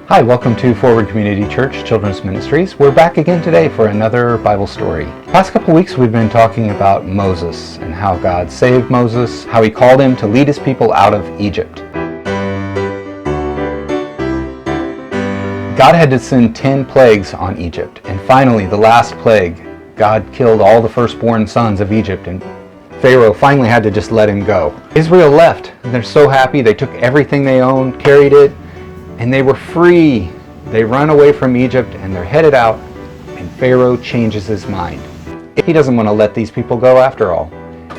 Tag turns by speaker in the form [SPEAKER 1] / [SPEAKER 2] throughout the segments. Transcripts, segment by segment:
[SPEAKER 1] Hi, welcome to Forward Community Church Children's Ministries. We're back again today for another Bible story. Past couple weeks we've been talking about Moses and how God saved Moses, how he called him to lead his people out of Egypt. God had to send 10 plagues on Egypt, and finally the last plague, God killed all the firstborn sons of Egypt, and Pharaoh finally had to just let him go. Israel left, and they're so happy. They took everything they owned, carried it, and they were free. They run away from Egypt and they're headed out, and Pharaoh changes his mind. He doesn't want to let these people go after all.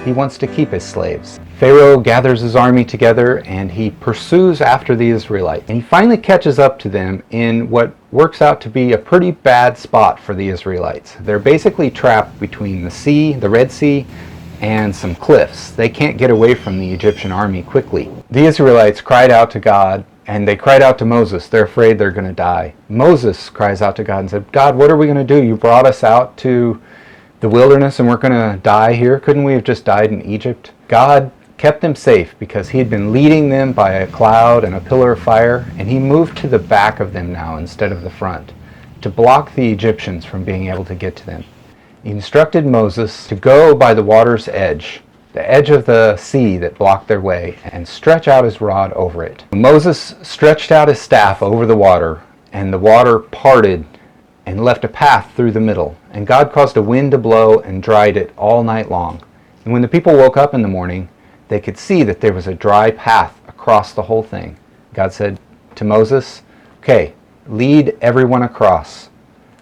[SPEAKER 1] He wants to keep his slaves. Pharaoh gathers his army together and he pursues after the Israelites. And he finally catches up to them in what works out to be a pretty bad spot for the Israelites. They're basically trapped between the sea, the Red Sea, and some cliffs. They can't get away from the Egyptian army quickly. The Israelites cried out to God, and they cried out to Moses. They're afraid they're going to die. Moses cries out to God and said, God, what are we going to do? You brought us out to the wilderness and we're going to die here. Couldn't we have just died in Egypt? God kept them safe because he had been leading them by a cloud and a pillar of fire, and he moved to the back of them now instead of the front to block the Egyptians from being able to get to them. He instructed Moses to go by the water's edge, the edge of the sea that blocked their way, and stretch out his rod over it. Moses stretched out his staff over the water, and the water parted and left a path through the middle. And God caused a wind to blow and dried it all night long. And when the people woke up in the morning, they could see that there was a dry path across the whole thing. God said to Moses, okay, lead everyone across.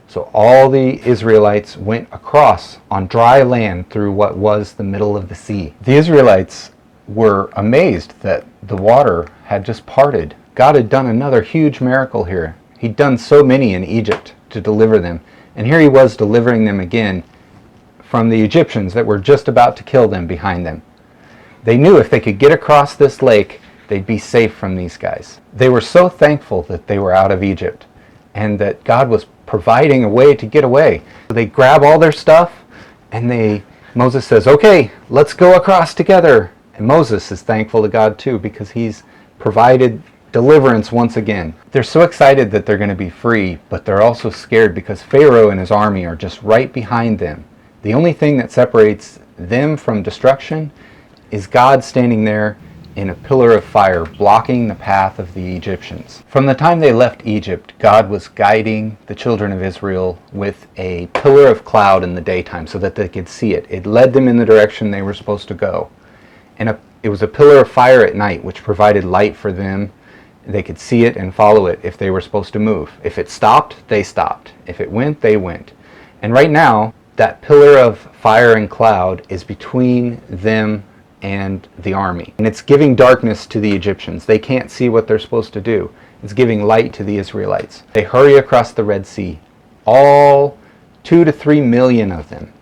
[SPEAKER 1] So all the Israelites went across on dry land through what was the middle of the sea. The Israelites were amazed that the water had just parted. God had done another huge miracle here. He'd done so many in Egypt to deliver them. And here he was delivering them again from the Egyptians that were just about to kill them behind them. They knew if they could get across this lake, they'd be safe from these guys. They were so thankful that they were out of Egypt and that God was providing a way to get away. So they grab all their stuff and Moses says, okay, let's go across together. And Moses is thankful to God too because he's provided deliverance once again. They're so excited that they're going to be free, but they're also scared because Pharaoh and his army are just right behind them. The only thing that separates them from destruction is God standing there in a pillar of fire, blocking the path of the Egyptians. From the time they left Egypt, God was guiding the children of Israel with a pillar of cloud in the daytime so that they could see it. It led them in the direction they were supposed to go. And it was a pillar of fire at night, which provided light for them. They could see it and follow it if they were supposed to move. If it stopped, they stopped. If it went, they went. And right now, that pillar of fire and cloud is between them and the army. And it's giving darkness to the Egyptians. They can't see what they're supposed to do. It's giving light to the Israelites. They hurry across the Red Sea, all 2 to 3 million of them.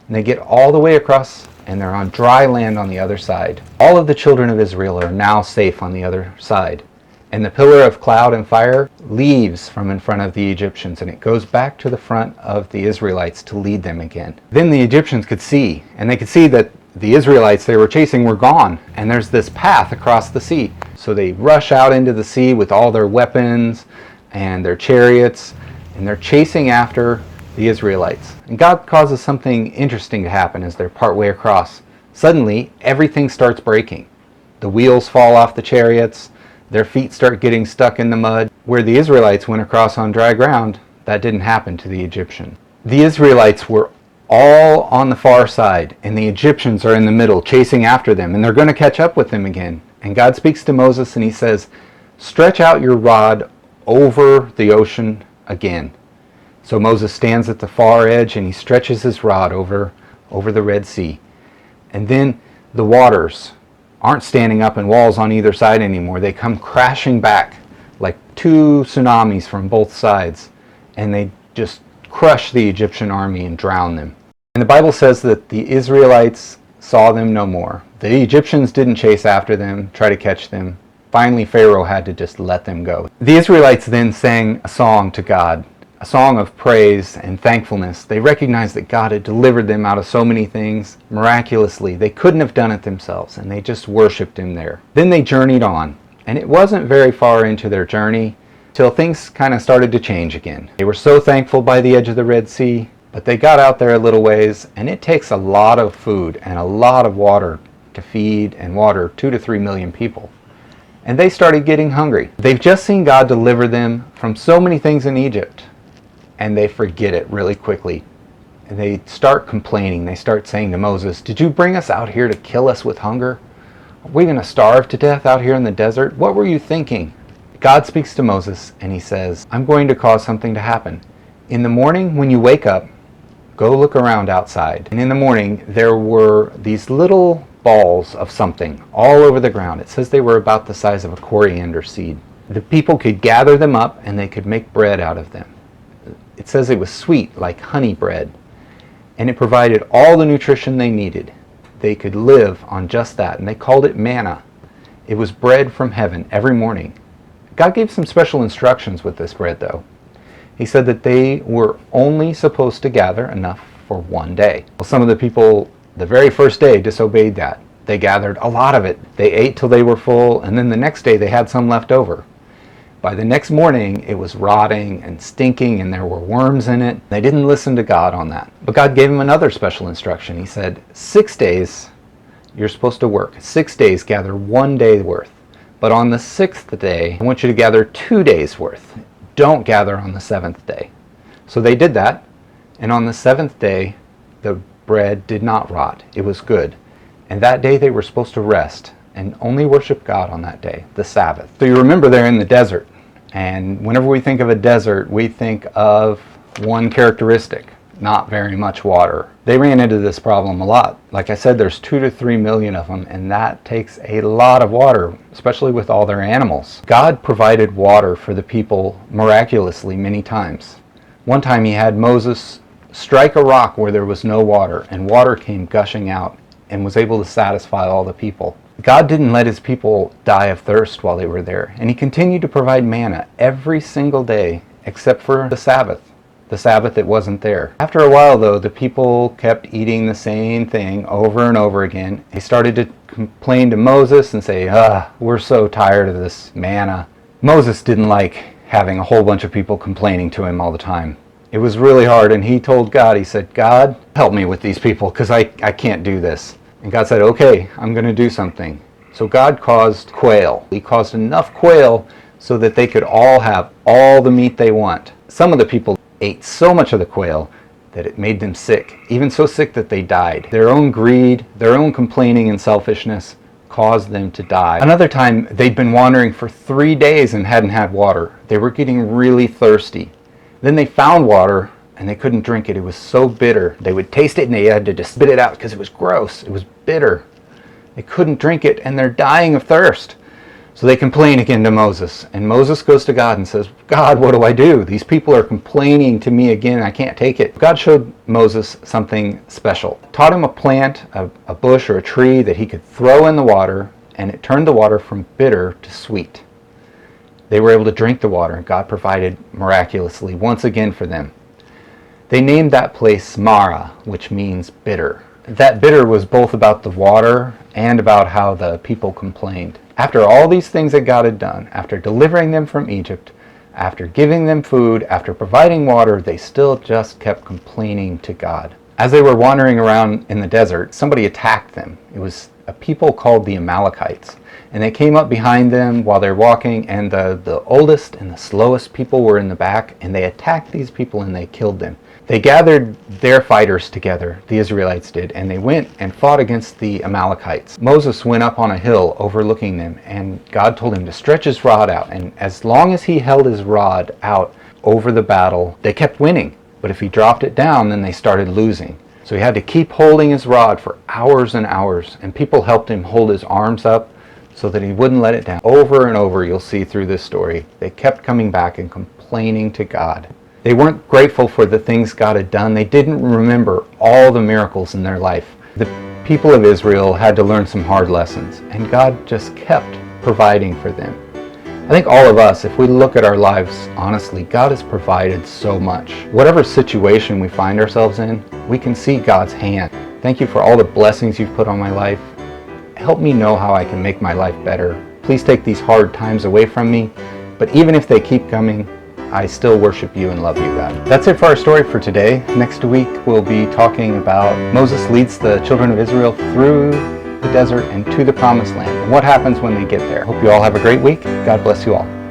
[SPEAKER 1] And they get all the way across and they're on dry land on the other side. All of the children of Israel are now safe on the other side. And the pillar of cloud and fire leaves from in front of the Egyptians and it goes back to the front of the Israelites to lead them again. Then the Egyptians could see, and they could see that the Israelites they were chasing were gone, and there's this path across the sea. So they rush out into the sea with all their weapons and their chariots, and they're chasing after the Israelites. And God causes something interesting to happen as they're partway across. Suddenly, everything starts breaking. The wheels fall off the chariots, their feet start getting stuck in the mud. Where the Israelites went across on dry ground, that didn't happen to the Egyptian. The Israelites were all on the far side, and the Egyptians are in the middle chasing after them, and they're going to catch up with them again. And God speaks to Moses and he says, stretch out your rod over the ocean again. So Moses stands at the far edge and he stretches his rod over the Red Sea. And then the waters aren't standing up in walls on either side anymore. They come crashing back like 2 tsunamis from both sides, and they just crush the Egyptian army and drown them. And the Bible says that the Israelites saw them no more. The Egyptians didn't chase after them, try to catch them. Finally, Pharaoh had to just let them go. The Israelites then sang a song to God, a song of praise and thankfulness. They recognized that God had delivered them out of so many things miraculously. They couldn't have done it themselves, and they just worshiped him there. Then they journeyed on, and it wasn't very far into their journey till things kind of started to change again. They were so thankful by the edge of the Red Sea, but they got out there a little ways, and it takes a lot of food and a lot of water to feed and water 2 to 3 million people. And they started getting hungry. They've just seen God deliver them from so many things in Egypt, and they forget it really quickly. And they start complaining. They start saying to Moses, "Did you bring us out here to kill us with hunger? Are we going to starve to death out here in the desert? What were you thinking?" God speaks to Moses and he says, "I'm going to cause something to happen. In the morning when you wake up, go look around outside." And in the morning there were these little balls of something all over the ground. It says they were about the size of a coriander seed. The people could gather them up and they could make bread out of them. It says it was sweet like honey bread. And it provided all the nutrition they needed. They could live on just that. And they called it manna. It was bread from heaven every morning. God gave some special instructions with this bread, though. He said that they were only supposed to gather enough for one day. Well, some of the people, the very first day, disobeyed that. They gathered a lot of it. They ate till they were full, and then the next day they had some left over. By the next morning, it was rotting and stinking, and there were worms in it. They didn't listen to God on that. But God gave them another special instruction. He said, 6 days you're supposed to work. 6 days, gather 1 day worth. But on the 6th day, I want you to gather 2 days worth. Don't gather on the 7th day. So they did that, and on the 7th day, the bread did not rot. It was good. And that day they were supposed to rest and only worship God on that day, the Sabbath. So you remember they're in the desert. And whenever we think of a desert, we think of one characteristic, not very much water. They ran into this problem a lot. Like I said, there's 2 to 3 million of them, and that takes a lot of water, especially with all their animals. God provided water for the people miraculously many times. One time he had Moses strike a rock where there was no water, and water came gushing out and was able to satisfy all the people. God didn't let his people die of thirst while they were there, and he continued to provide manna every single day except for the Sabbath. The Sabbath, it wasn't there. After a while, though, the people kept eating the same thing over and over again. They started to complain to Moses and say, we're so tired of this manna. Moses didn't like having a whole bunch of people complaining to him all the time. It was really hard, and he told God, he said, "God, help me with these people, because I can't do this." And God said, "Okay, I'm going to do something." So God caused quail. He caused enough quail so that they could all have all the meat they want. Some of the people ate so much of the quail that it made them sick, even so sick that they died. Their own greed, their own complaining and selfishness caused them to die. Another time, they'd been wandering for 3 days and hadn't had water. They were getting really thirsty. Then they found water, and they couldn't drink it. It was so bitter. They would taste it, and they had to just spit it out because it was gross. It was bitter. They couldn't drink it, and they're dying of thirst. So they complain again to Moses, and Moses goes to God and says, "God, what do I do? These people are complaining to me again. I can't take it." God showed Moses something special. Taught him a plant, a bush or a tree that he could throw in the water, and it turned the water from bitter to sweet. They were able to drink the water, and God provided miraculously once again for them. They named that place Mara, which means bitter. That bitter was both about the water and about how the people complained. After all these things that God had done, after delivering them from Egypt, after giving them food, after providing water, they still just kept complaining to God. As they were wandering around in the desert, somebody attacked them. It was a people called the Amalekites. And they came up behind them while they're walking, and the oldest and the slowest people were in the back, and they attacked these people and they killed them. They gathered their fighters together, the Israelites did, and they went and fought against the Amalekites. Moses went up on a hill overlooking them, and God told him to stretch his rod out, and as long as he held his rod out over the battle, they kept winning. But if he dropped it down, then they started losing. So he had to keep holding his rod for hours and hours, and people helped him hold his arms up so that he wouldn't let it down. Over and over, you'll see through this story, they kept coming back and complaining to God. They weren't grateful for the things God had done. They didn't remember all the miracles in their life. The people of Israel had to learn some hard lessons, and God just kept providing for them. I think all of us, if we look at our lives honestly, God has provided so much. Whatever situation we find ourselves in, we can see God's hand. Thank you for all the blessings you've put on my life. Help me know how I can make my life better. Please take these hard times away from me But even if they keep coming, I still worship you and love you, God. That's it for our story for today. Next week, we'll be talking about Moses leads the children of Israel through the desert and to the promised land, and what happens when they get there. Hope you all have a great week. God bless you all.